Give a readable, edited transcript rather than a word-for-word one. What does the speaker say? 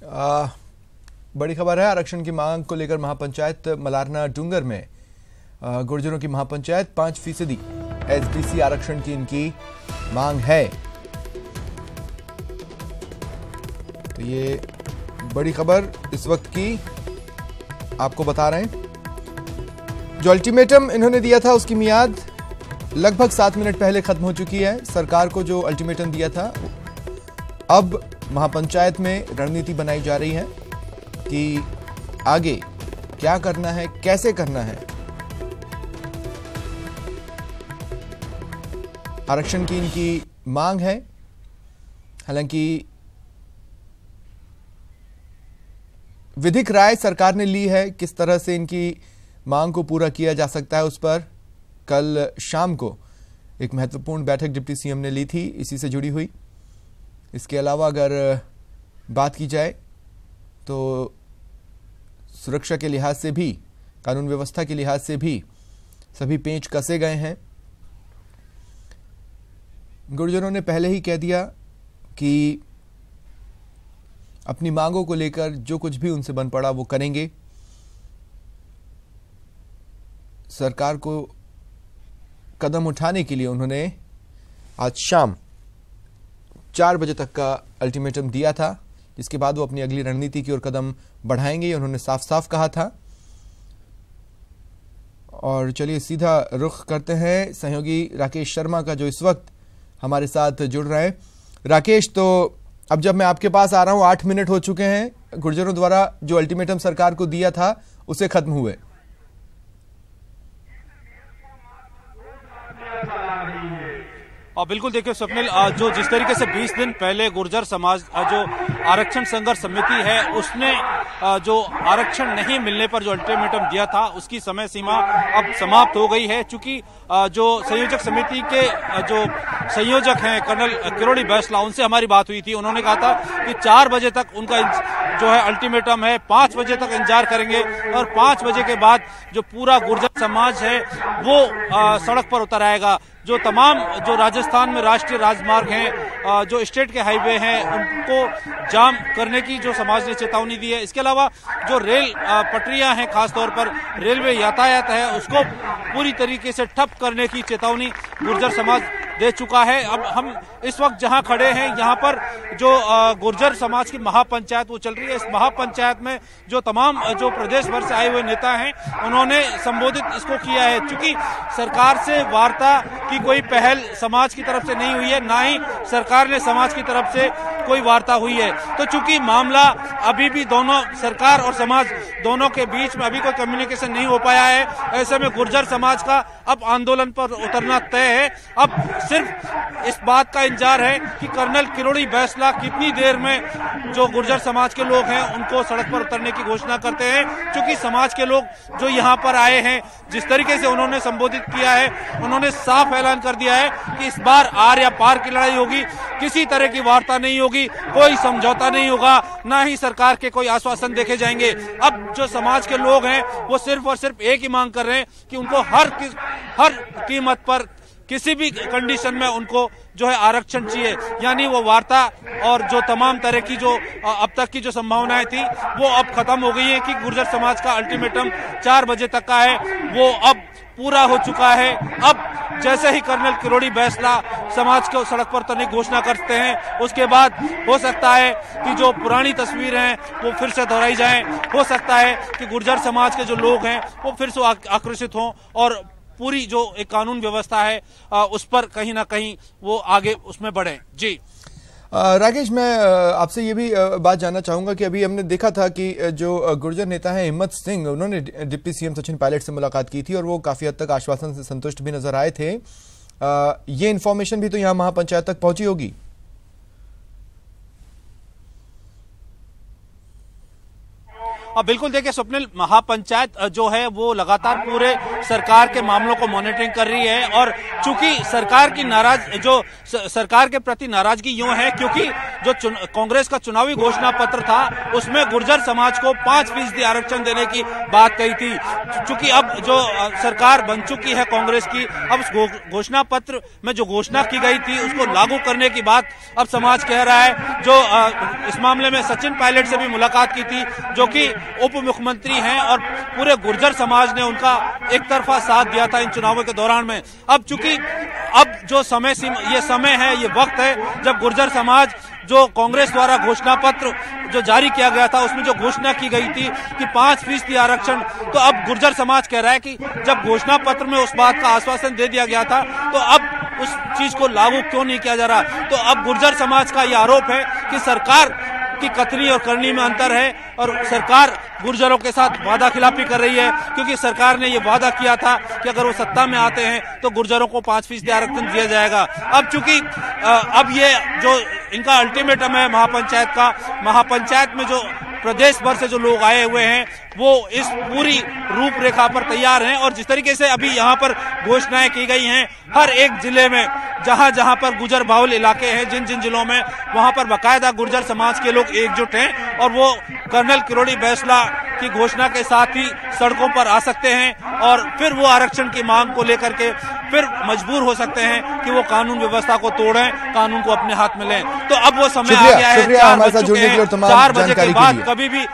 बड़ी खबर है। आरक्षण की मांग को लेकर महापंचायत मलारना डूंगर में गुर्जरों की महापंचायत 5% एसडीसी आरक्षण की इनकी मांग है। तो ये बड़ी खबर इस वक्त की आपको बता रहे हैं। जो अल्टीमेटम इन्होंने दिया था उसकी मियाद लगभग 7 मिनट पहले खत्म हो चुकी है। सरकार को जो अल्टीमेटम दिया था, अब महापंचायत में रणनीति बनाई जा रही है कि आगे क्या करना है, कैसे करना है। आरक्षण की इनकी मांग है। हालांकि विधिक राय सरकार ने ली है, किस तरह से इनकी मांग को पूरा किया जा सकता है उस पर कल शाम को एक महत्वपूर्ण बैठक डिप्टी सीएम ने ली थी, इसी से जुड़ी हुई। इसके अलावा अगर बात की जाए तो सुरक्षा के लिहाज से भी, कानून व्यवस्था के लिहाज से भी सभी पेंच कसे गए हैं। गुर्जरों ने पहले ही कह दिया कि अपनी मांगों को लेकर जो कुछ भी उनसे बन पड़ा वो करेंगे। सरकार को कदम उठाने के लिए उन्होंने आज शाम 4 बजे तक का अल्टीमेटम दिया था, जिसके बाद वो अपनी अगली रणनीति की ओर कदम बढ़ाएंगे, उन्होंने साफ साफ कहा था। और चलिए सीधा रुख करते हैं सहयोगी राकेश शर्मा का, जो इस वक्त हमारे साथ जुड़ रहे हैं। राकेश, तो अब जब मैं आपके पास आ रहा हूं 8 मिनट हो चुके हैं गुर्जरों द्वारा जो अल्टीमेटम सरकार को दिया था उसे खत्म हुए। बिल्कुल, देखिए स्वप्निल, जो जिस तरीके से 20 दिन पहले गुर्जर समाज जो आरक्षण संघर्ष समिति है उसने जो आरक्षण नहीं मिलने पर जो अल्टीमेटम दिया था उसकी समय सीमा अब समाप्त हो गई है। चूंकि जो संयोजक समिति के जो संयोजक हैं कर्नल किरोड़ी बैसला, उनसे हमारी बात हुई थी। उन्होंने कहा था कि 4 बजे तक उनका जो है अल्टीमेटम है, 5 बजे तक इंतजार करेंगे और 5 बजे के बाद जो पूरा गुर्जर समाज है वो सड़क पर उतर आएगा। जो तमाम जो राजस्थान में राष्ट्रीय राजमार्ग हैं, जो स्टेट के हाईवे हैं, उनको जाम करने की जो समाज ने चेतावनी दी है। इसके अलावा जो रेल पटरियां हैं, खासतौर पर रेलवे यातायात है, उसको पूरी तरीके से ठप करने की चेतावनी गुर्जर समाज दे चुका है। अब हम इस वक्त जहां खड़े हैं, यहां पर जो गुर्जर समाज की महापंचायत वो चल रही है। इस महापंचायत में जो तमाम जो प्रदेश भर से आए हुए नेता हैं, उन्होंने संबोधित इसको किया है। चूंकि सरकार से वार्ता की कोई पहल समाज की तरफ से नहीं हुई है, ना ही सरकार ने समाज की तरफ से कोई वार्ता हुई है। तो चूंकि मामला अभी भी दोनों सरकार और समाज दोनों के बीच में अभी कोई कम्युनिकेशन नहीं हो पाया है, ऐसे में गुर्जर समाज का अब आंदोलन पर उतरना तय है। अब सिर्फ इस बात का इंतजार है कि कर्नल किरोड़ी बैसला कितनी देर में जो गुर्जर समाज के लोग हैं उनको सड़क पर उतरने की घोषणा करते हैं। क्योंकि समाज के लोग जो यहाँ पर आए हैं, जिस तरीके से उन्होंने संबोधित किया है, उन्होंने साफ ऐलान कर दिया है कि इस बार आर या पार की लड़ाई होगी, किसी तरह की वार्ता नहीं होगी, कोई समझौता नहीं होगा, ना ही सरकार के कोई आश्वासन देखे जाएंगे। अब जो समाज के लोग हैं वो सिर्फ और सिर्फ एक ही मांग कर रहे हैं कि उनको हर कीमत पर, किसी भी कंडीशन में उनको जो है आरक्षण चाहिए। यानी वो वार्ता और जो तमाम तरह की जो अब तक की जो संभावनाएं थी वो अब खत्म हो गई है कि गुर्जर समाज का अल्टीमेटम 4 बजे तक का है, वो अब पूरा हो चुका है। अब जैसे ही कर्नल किरोड़ी बैसला समाज को सड़क पर उतरने की घोषणा करते हैं, उसके बाद हो सकता है कि जो पुरानी तस्वीर हैं वो फिर से दोहराई जाएं। हो सकता है कि गुर्जर समाज के जो लोग हैं वो फिर से आक्रोशित हों और पूरी जो एक कानून व्यवस्था है उस पर कहीं ना कहीं वो आगे उसमें बढ़े। जी राकेश, मैं आपसे ये भी बात जानना चाहूंगा कि अभी हमने देखा था कि जो गुर्जर नेता हैं हिम्मत सिंह, उन्होंने डिप्टी सीएम सचिन पायलट से मुलाकात की थी और वो काफी हद तक आश्वासन से संतुष्ट भी नजर आए थे। ये इन्फॉर्मेशन भी तो यहाँ महापंचायत तक पहुंची होगी। बिल्कुल, देखिए स्वप्निल, महापंचायत जो है वो लगातार पूरे सरकार के मामलों को मॉनिटरिंग कर रही है। और चूंकि सरकार की सरकार के प्रति नाराजगी यूं है क्योंकि जो कांग्रेस का चुनावी घोषणा पत्र था उसमें गुर्जर समाज को 5% आरक्षण देने की बात कही थी। चूंकि अब जो सरकार बन चुकी है कांग्रेस की, अब उस घोषणा पत्र में जो घोषणा की गई थी उसको लागू करने की बात अब समाज कह रहा है। जो इस मामले में सचिन पायलट से भी मुलाकात की थी, जो कि उप मुख्यमंत्री हैं, और पूरे गुर्जर समाज ने उनका एक तरफा साथ दिया था इन चुनावों के दौरान में। अब चूंकि अब जो समय ये समय है, ये वक्त है जब गुर्जर समाज जो कांग्रेस द्वारा घोषणा पत्र जो जारी किया गया था उसमें जो घोषणा की गई थी कि 5% आरक्षण, तो अब गुर्जर समाज कह रहा है कि जब घोषणा पत्र में उस बात का आश्वासन दे दिया गया था तो अब उस चीज को लागू क्यों नहीं किया जा रहा। तो अब गुर्जर समाज का ये आरोप है कि सरकार की कथनी और करनी में अंतर है और सरकार गुर्जरों के साथ वादा खिलाफी कर रही है, क्योंकि सरकार ने ये वादा किया था कि अगर वो सत्ता में आते हैं तो गुर्जरों को 5% आरक्षण दिया जाएगा। अब चूंकि अब ये जो इनका अल्टीमेटम है महापंचायत में जो प्रदेश भर से जो लोग आए हुए हैं वो इस पूरी रूपरेखा पर तैयार हैं, और जिस तरीके से अभी यहाँ पर घोषणाएं की गई हैं, हर एक जिले में जहां जहां पर गुर्जर बाहुल इलाके हैं, जिन जिन जिलों में, वहां पर बाकायदा गुर्जर समाज के लोग एकजुट हैं और वो कर्नल किरोड़ी बैंसला की घोषणा के साथ ही सड़कों पर आ सकते हैं और फिर वो आरक्षण की मांग को लेकर के फिर मजबूर हो सकते हैं कि वो कानून व्यवस्था को तोड़ें, कानून को अपने हाथ में लें। तो अब वो समय आ गया है, 4 बज चुके हैं, 4 बजे के बाद कभी भी